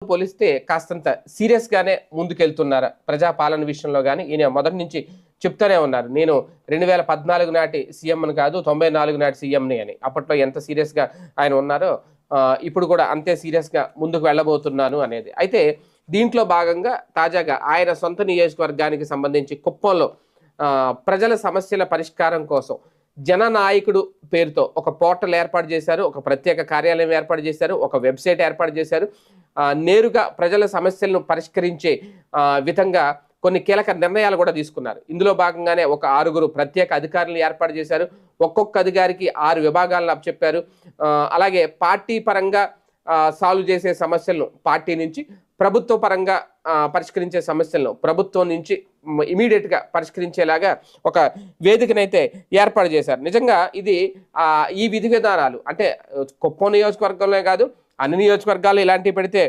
పోలిస్తే కాస్తంత సీరియస్గానే ముందుకెళ్తున్నారా ప్రజాపాలన విషయంలో? కానీ ఈయన మొదటి నుంచి చెప్తూనే ఉన్నారు, నేను 2014 నాటి సీఎంని కాదు 94 నాటి సీఎంని అని. అప్పట్లో ఎంత సీరియస్గా ఆయన ఉన్నారో ఇప్పుడు కూడా అంతే సీరియస్గా ముందుకు వెళ్ళబోతున్నాను అనేది. అయితే దీంట్లో భాగంగా తాజాగా ఆయన సొంత నియోజకవర్గానికి సంబంధించి కుప్పంలో ప్రజల సమస్యల పరిష్కారం కోసం జననాయకుడు పేరుతో ఒక పోర్టల్ ఏర్పాటు చేశారు, ఒక ప్రత్యేక కార్యాలయం ఏర్పాటు చేశారు, ఒక వెబ్సైట్ ఏర్పాటు చేశారు. నేరుగా ప్రజల సమస్యలను పరిష్కరించే విధంగా కొన్ని కీలక నిర్ణయాలు కూడా తీసుకున్నారు. ఇందులో భాగంగానే ఒక 6 ప్రత్యేక అధికారులను ఏర్పాటు చేశారు. ఒక్కొక్క అధికారికి 6 విభాగాలను అప్పచెప్పారు. అలాగే పార్టీ పరంగా సాల్వ్ చేసే సమస్యలను పార్టీ నుంచి, ప్రభుత్వ పరంగా పరిష్కరించే సమస్యలను ప్రభుత్వం నుంచి ఇమీడియట్గా పరిష్కరించేలాగా ఒక వేదికనైతే ఏర్పాటు చేశారు. నిజంగా ఇది ఈ విధి విధానాలు అంటే కుప్పం నియోజకవర్గంలో కాదు, అన్ని నియోజకవర్గాల్లో ఇలాంటివి పెడితే